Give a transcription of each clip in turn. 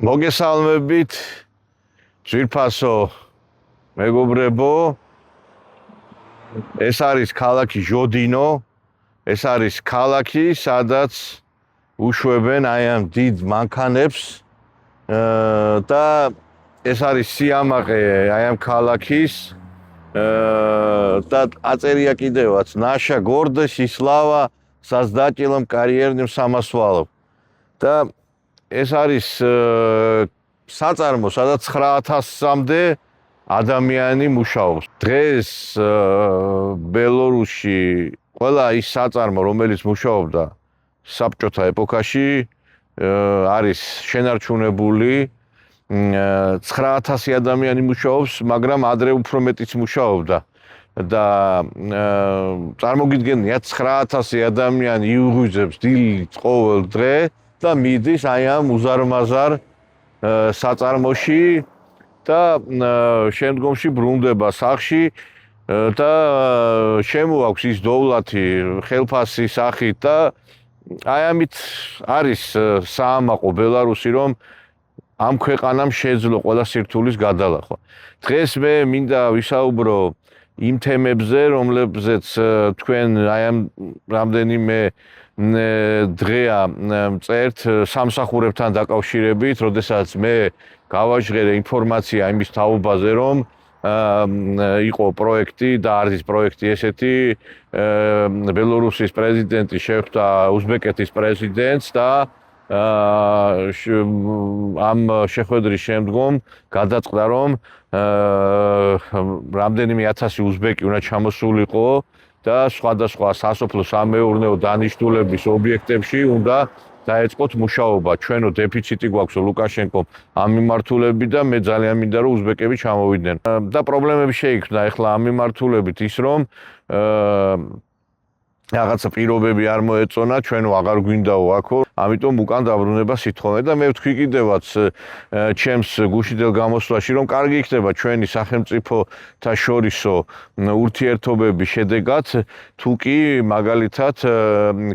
მოგესალმებით ძვირფასო მეგობრებო ეს არის ქალაქი ჟოდინო ეს არის ქალაქი სადაც უშვებენ აი ამ დიდ მანქანებს და ეს არის სიამაყე აი ამ ქალაქის და აწერია კიდევაც наша гордость и слава создателям карьерным самосвалов და ეს არის საწარმო, სადაც 9000-მდე ადამიანი მუშაობს. დღეს ბელორუსში ყველა ის საწარმო, რომელიც მუშაობდა საბჭოთა ეპოქაში, არის შენარჩუნებული. 9000 ადამიანი მუშაობს, მაგრამ ადრე უფრო მეტიც მუშაობდა. და წარმოგიდგენია 9000 ადამიანი იღვიძებს დილით ყოველ დღე და მიდის აი ამ უზარმაზარ საწარმოში და შემდგომში ბრუნდება სახლში და შემოაქვს ის დოვლათი ხელფასი სახით და აი ამით არის საამაყო ბელარუსი რომ ამ ქვეყანამ შეძლო ყველა სირთულის გადალახვა. დღეს მე მინდა ვისაუბრო იმ თემებზე, რომლებზეც თქვენ აი ამ რამდენიმე დღეა წერთ სამსახურებთან დაკავშირებით, როდესაც მე გავაჟღერე ინფორმაცია იმის თაობაზე, რომ იყო პროექტი და არის პროექტი ესეთი ბელორუსის პრეზიდენტი შეხვდა უზბეკეთის პრეზიდენტს და ამ შეხვედრის შემდგომ გადაწყდა რომ რამდენიმე 1000 უზბეკი უნდა ჩამოსულიყო და სხვადასხვა სასოფლო-სამეურნეო დანიშნულების ობიექტებში უნდა დაეწყოთ მუშაობა. ჩვენო დეფიციტი გვაქვს ლუკაშენკომ ამ მიმართულებით და მე ძალიან მინდა რომ უზბეკები ჩამოვიდნენ. და პრობლემები შეიქმნა ახლა ამ მიმართულებით ის რომ რაღაცა პირობები არ მოეწონა, ჩვენო აღარ გვინდაო აქო, ამიტომ უკან დაბრუნება სითხოვე და მე ვთქვი კიდევაც ჩემს გუშინდელ გამოსვლაში, რომ კარგი იქნება ჩვენი სახელმწიფოთა შორისო ურთიერთობების შედეგად, თუ კი მაგალითად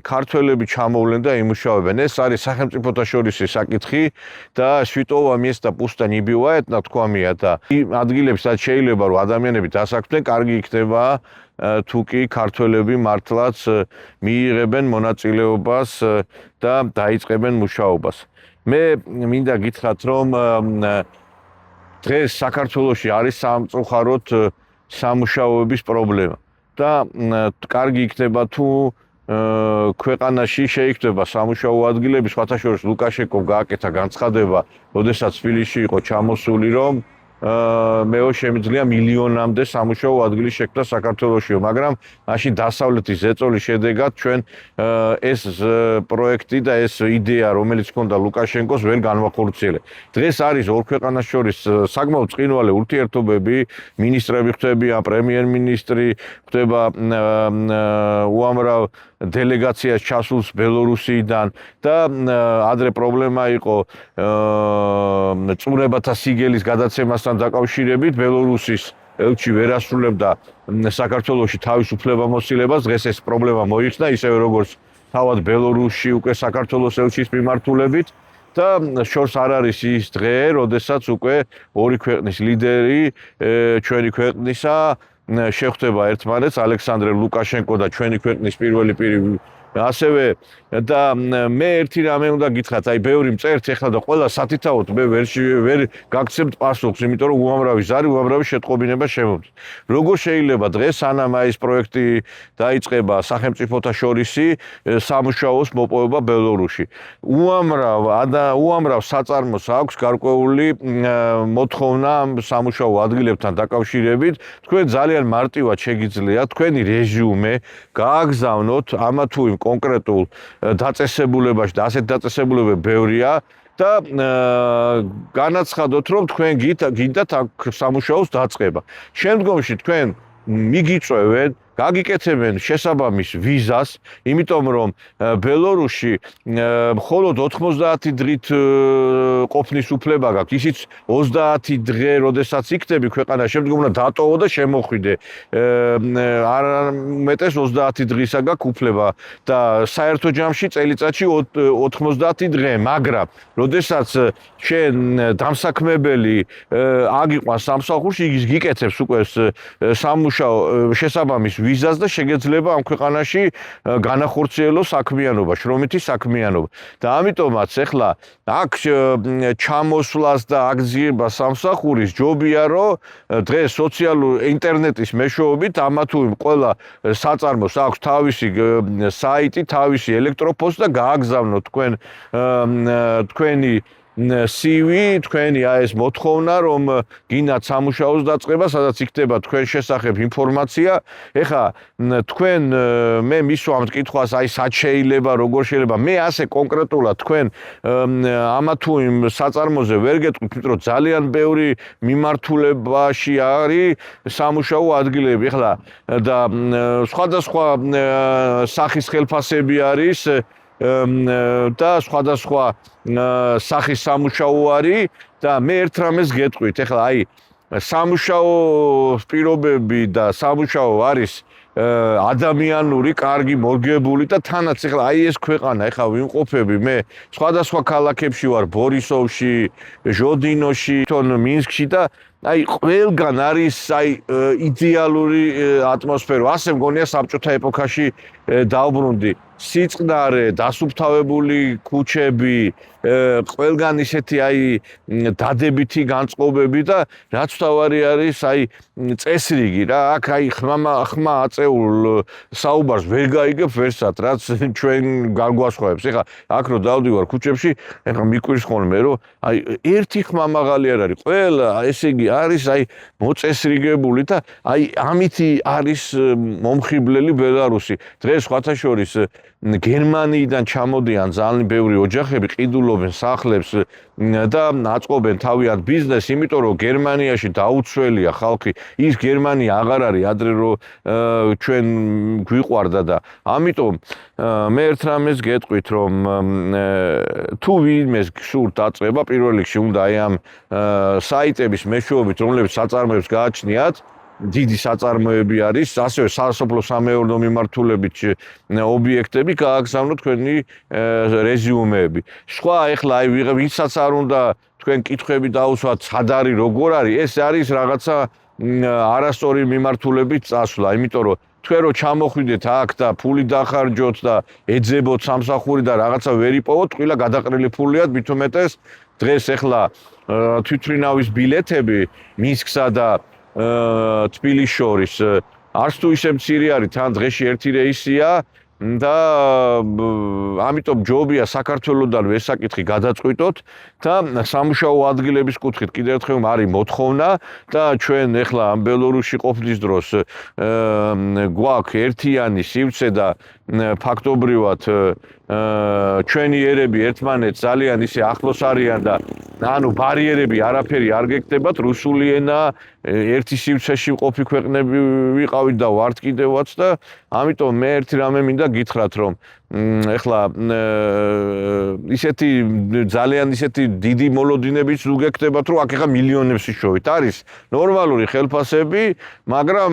ქართველები ჩამოვლენ და იმუშავებენ. ეს არის სახელმწიფოთა შორისი საკითხი და სვიტოვა место пусто не бывает, ნათქვამია და ადგილებს რაც შეიძლება რომ ადამიანები დასაქმდნენ, კარგი იქნება თუ კი ქართველები მართლაც მიიღებენ მონაწილეობას და დაიწყებენ მუშაობას. მე მინდა გითხრათ, რომ დღეს საქართველოში არის სამწუხაროდ სამუშაოების პრობლემა და კარგი იქნება თუ ქვეყანაში შეიქმნება სამუშაო ადგილები, სხვათა შორის ლუკაშენკომ გააკეთა განცხადება, როდესაც თბილისში იყო ჩამოსული, რომ მეო შემიძლია მილიონამდე სამუშაო ადგილი შექმნა საქართველოშიო, მაგრამ მაშინ დასავლეთის ზეწოლის შედეგად ჩვენ ეს პროექტი და ეს იდეა, რომელიც ჰქონდა ლუკაშენკოს, ვერ განვახორციელებთ. დღეს არის ორ ქვეყანას შორის საკმაოდ ბრწყინვალე ურთიერთობები, მინისტრები ხდებიან, პრემიერ-მინისტრი ხდება უამრავ დელეგაციას ჩასულს ბელორუსიდან და ადრე პრობლემა იყო წვრებათა სიგელის გადაცემასთან დაკავშირებით ბელორუსის ელჩი ვერ ასრულებდა საქართველოში თავის უფლებამოსილებას, დღეს ეს პრობლემა მოიხსნა, ისევე როგორც თავად ბელორუსში უკვე საქართველოს ელჩის მიმართულებით და შორს არ არის ის დღე, როდესაც უკვე ორი ქვეყნის ლიდერი ჩვენი ქვეყნისა შეხვდება ერთმანეთს, ალექსანდრე ლუკაშენკო და ჩვენი ქვეყნის პირველი პირი ასევე და მე ერთი რამე უნდა გითხრათ, აი ბევრი მწერთ ეხლა და ყველა სათითაოდ მე ვერ გაგცემთ პასუხს, იმიტომ რომ უამრავი ზარი, უამრავი შეტყობინება შემოვდის. როგორ შეიძლება დღეს სანამ აი ეს პროექტი დაიწყება სახელმწიფოთა შორისი სამუშაოს მოპოვება ბელორუსში. უამრავ საწარმოს აქვს გარკვეული მოთხოვნა სამუშაო ადგილებთან დაკავშირებით. თქვენ ძალიან მარტივად შეგიძლიათ თქვენი რეზიუმე გააგზავნოთ ამა თუ იმ კონკრეტულ დაწესებულებაში და ასეთ დაწესებულებები ბევრია და განაცხადოთ, რომ თქვენ გინდათ აქ სამუშაოს დაწყება. შემდგომში თქვენ მიგიწევენ გაგიკეთებენ შესაბამის ვიზას, იმიტომ რომ ბელორუსში მხოლოდ 90 დღით ყოფნის უფლება გაქვს. ისიც 30 დღე, როდესაც იქნები ქვეყანა, შემდგომ უნდა დატოვო და შემოხვიდე. არ მეტეს 30 დღისა გაქვს უფლება და საერთო ჯამში წელიწადში 90 დღე, მაგრამ როდესაც შენ დამსაქმებელი აგიყვანს სამსახურში, ის გიკეთებს უკვე სამუშაო შესაბამის ვიზას და შეგეძლება ამ ქვეყანაში განახორციელო საქმიანობა, შრომითი საქმიანობა. და ამიტომაც ეხლა აქ ჩამოსვლას და აგზიება სამსახურის ჯობია, რომ დღეს სოციალურ ინტერნეტის მეშვეობით ამა თუ იმ ყველა საწარმოს აქვს თავისი საიტი, თავისი ელექტროპოსტი და გააგზავნოთ თქვენი CV, თქვენი ეს მოთხოვნა, რომ გინდათ სამუშაოს დაწყება, სადაც იქნება თქვენ შესახებ ინფორმაცია. ეხლა თქვენ მე მისვამთ კითხვას, სად შეიძლება, როგორ შეიძლება. მე ასე კონკრეტულად თქვენ ამა თუ იმ საწარმოზე ვერ გეტყვით, იმიტომ რომ ძალიან ბევრი მიმართულებაში არის სამუშაო ადგილები. ეხლა და სხვადასხვა სახის ხელფასები არის და სხვადასხვა სახის სამუშაო არის და მე ერთ რამეს გეტყვით. ეხლა სამუშაო პირობები და სამუშაო არის ადამიანური, კარგი, მორგებული და თანაც ეხლა ეს ქვეყანა ეხლა ვიმყოფები მე სხვადასხვა ქალაქებში ვარ, ბორისოვში, ჟოდინოში, მინსკში და ყველგან არის იდეალური ატმოსფერო. ასე მგონია საბჭოთა ეპოქაში დავბრუნდი. სიწყნარე, დასუფთავებული ქუჩები, ყველგან ისეთი დადებითი განწყობები და რაც თავარი არის წესრიგი რა. აქ ხმა აწეულ საუბარს ვერ გაიგებ ვერსად, რაც ჩვენ გარგვასხვავებს. ეხლა აქ რო დავდივარ ქუჩებში, ეხლა მიკვირს ხოლმე რომ ერთი ხმა მაღალი არ არის. ყველა ესე იგი არის მოწესრიგებული და ამითი არის მომხიბლელი ბელარუსი. დღეს სხვათა შორის გერმანიიდან ჩამოდიან ძალიან ბევრი ოჯახები, ყიდულობენ სახლებს და აწყობენ თავიანთ ბიზნესს, იმიტომ რომ გერმანიაში დაუცველია ხალხი. ის გერმანია აღარ არის ადრე რომ ჩვენ გვიყვარდა და ამიტომ მე ერთ რამეს გეტყვით, რომ თუ ვინმეს გსურთ დაწყება, პირველ რიგში უნდა ამ საიტების მეშვეობით, რომლებიც საწარმოებს გააჩნიათ, დიდი საწარმოები არის, ასევე სასოფლო სამეურნეო მიმართულებით ობიექტები, გააგზავნოთ თქვენი რეზიუმეები. სხვა ეხლა ვიღაცაც არ უნდა თქვენ კითხვები დაუსვათ, სად არის, როგორ არის, ეს არის რაღაცა არასწორი მიმართულებით წასვლა, იმიტომ რომ თქვენ რო ჩამოხვიდეთ აქ და ფული დახარჯოთ და ეძებოთ სამსახური და რაღაცა ვერ იპოვოთ, ყველა გადაყრილი ფულიათ, მით უმეტეს დღეს ეხლა თვითმფრინავის ბილეთები მინსკსა და თბილისს შორის არც თუ ისე მცირე არის, თან დღეში ერთი რეისია და ამიტომ ჯობია საქართველოსთან ეს საკითხი გადაწყვიტოთ და სამუშაო ადგილების კუთხით კიდევ ერთხელ არის მოთხოვნა და ჩვენ ეხლა ამ ბელორუსში ყოფნის დროს გვაქვს ერთიანი სივრცე და ფაქტობრივად ჩვენი ერები ერთმანეთს ძალიან ისე ახლოს არიან და ბარიერები არაფერი არ გეკდებათ, რუსული ენა ერთი სივრცეში მყოფი ქვეყნები ვიყავით და ვართ კიდევაც და ამიტომ მე ერთი რამე მინდა გითხრათ, რომ ეხლა ისეთი ძალიან ისეთი დიდი მოლოდინებიც თუ გეკდებათ, რომ აქ ეხლა მილიონებში შოვით. არის ნორმალური ხელფასები, მაგრამ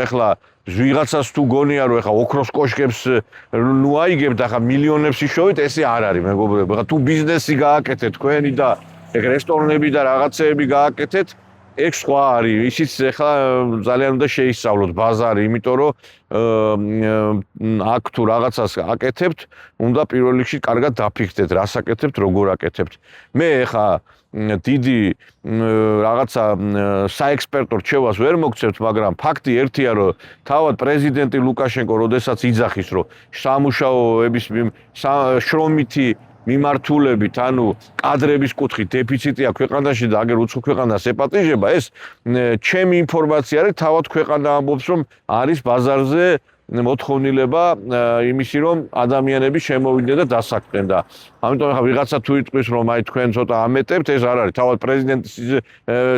ეხლა ვიღაცას თუ გონია რომ ეხა ოქროს კოშკებს ნუ აიგებთ ახლა მილიონებში შოვით, ესე არ არის მეგობრებო. ეხა თუ ბიზნესი გააკეთეთ თქვენი და რესტორნები და რაღაცეები გააკეთეთ, ეგ სხვა არის. ისიც ეხლა ძალიან უნდა შეისწავლოთ ბაზარი, იმიტომ რომ აქ თუ რაღაცას აკეთებთ, უნდა პირველ რიგში კარგად დაფიქრდეთ, რას აკეთებთ, როგორ აკეთებთ. მე ეხა დიდი რაღაცა საექსპერტო რჩევას ვერ მოგცემთ, მაგრამ ფაქტი ერთია, რომ თავად პრეზიდენტი ლუკაშენკო როდესაც იძახის, რომ სამუშაოების შრომითი მიმართულებით, კადრების კუთხით დეფიციტია ქვეყანაში და აგერ უცხო ქვეყანას ეპატიჟება, ეს ჩემი ინფორმაცია არის, თავად ქვეყანა ამბობს, რომ არის ბაზარზე მოთხოვნილება იმისი რომ ადამიანები შემოვიდნენ და დასაქმდნენ და ამიტომ ახლა ვიღაცა თუ იტყვის რომ აი თქვენ ცოტა ამეტებთ ეს არ არის თავად პრეზიდენტის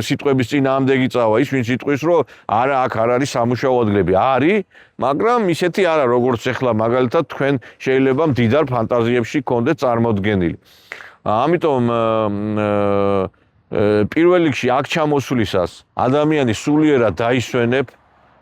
სიტყვების წინააღმდეგი წავა ის ვინც იტყვის რომ არა აქ არ არის სამუშაო ადგილები არის მაგრამ ისეთი არა როგორც ახლა მაგალითად თქვენ შეიძლება მდიდარ ფანტაზიებში გქონდეთ წარმოდგენილი ამიტომ პირველ რიგში აქ ჩამოსვლისას ადამიანი სულიერად დაისვენებ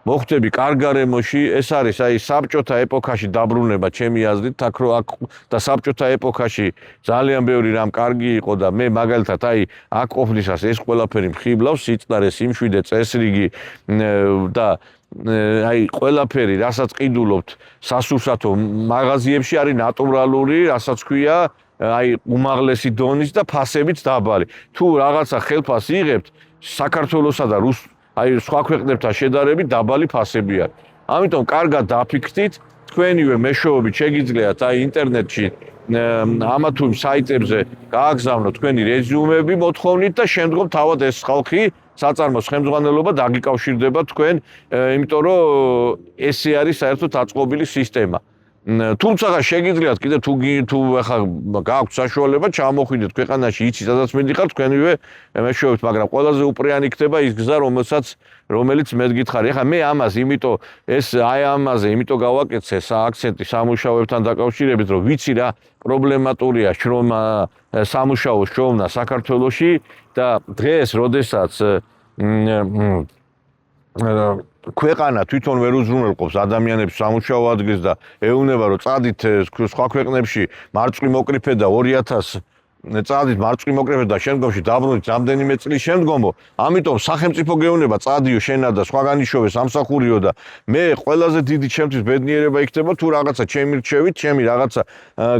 მოხდები კარგ გარემოში ეს არის აი საბჭოთა ეპოქაში დაბრუნება ჩემი აზრით აქ რო აქ და საბჭოთა ეპოქაში ძალიან ბევრი რამ კარგი იყო და მე მაგალითად აი აქ ყოფნისას ეს ყველაფერი მხიბლავს სიწყარე სიმშვიდე წესრიგი და აი ყველაფერი რასაც ყიდულობთ სასურსათო მაღაზიებში არის ნატურალური რასაც ქვია აი უმაღლესი დონის და ფასებით დაბალი თუ რაღაცა ხელფას იღებთ საქართველოსა და აი სხვა ქვეყნებთან შედარებით დაბალი ფასები არის. ამიტომ კარგად დაფიქრდით, თქვენივე მეშვეობით შეგიძლიათ აი ინტერნეტში ამა თუ იმ საიტებზე გააგზავნოთ თქვენი რეზიუმები მოთხოვნით და შემდგომ თავად ეს ხალხი საწარმოს ხელმძღვანელობა დაგიკავშირდება თქვენ, იმიტომ რომ ესე არის საერთოდ აწყობილი სისტემა. თუმცა შეგიძლიათ კიდე თუ ახლა გააქვთ საშუალება ჩამოხვიდეთ ქვეყანაში იცით სადაც მიდიხართ თქვენივე მეშვეობით მაგრამ ყველაზე უპრიანი იქნება ის გზა რომელიც მე გითხარი ახლა მე ამას იმიტომ ეს აი ამაზე იმიტომ გავაკეთე სააქცენტი სამუშაოებთან დაკავშირებით რომ ვიცი რა პრობლემატურია შრომა სამუშაოს შრომა საქართველოში და დღეს როდესაც ქვეყანა თვითონ ვერ უზრუნველყოფს ადამიანებს სამუშაო ადგილს და ეუბნება რომ წადით სხვა ქვეყნებში მარწყვის მოკრიფე და 2000 წადით მარწყვის მოკრიფე და შემდგომში დაბრუნდით რამდენიმე წლის შემდგომო ამიტომ სახელმწიფო გეუბნება წადიო შენა და სხვაგან იშოვე სამსახურიო და მე ყველაზე დიდი ჩემთვის ბედნიერება იქნება თუ რაღაცა ჩემი რჩევით ჩემი რაღაცა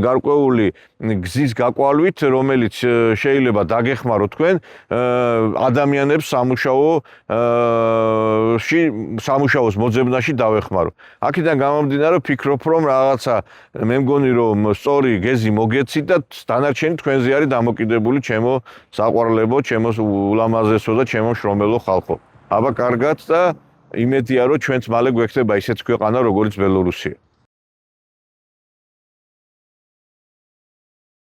გარკვეული გზის გაკვალვით რომელიც შეიძლება დაგეხმარო თქვენ ადამიანებს სამუშაოს მოძებნაში დავეხმარო აქედან გამომდინარე ვფიქრობ რომ რაღაცა მე მგონი რომ სწორი გეზი მოგეცით და დანარჩენი თქვენზე არის დამოკიდებული ჩემო საყვარლებო, ჩემო ულამაზესო და ჩემო შრომელო ხალხო. აბა კარგად და იმედია რომ ჩვენც მალე გვექნება ისეთ ქვეყანა როგორც ბელორუსია.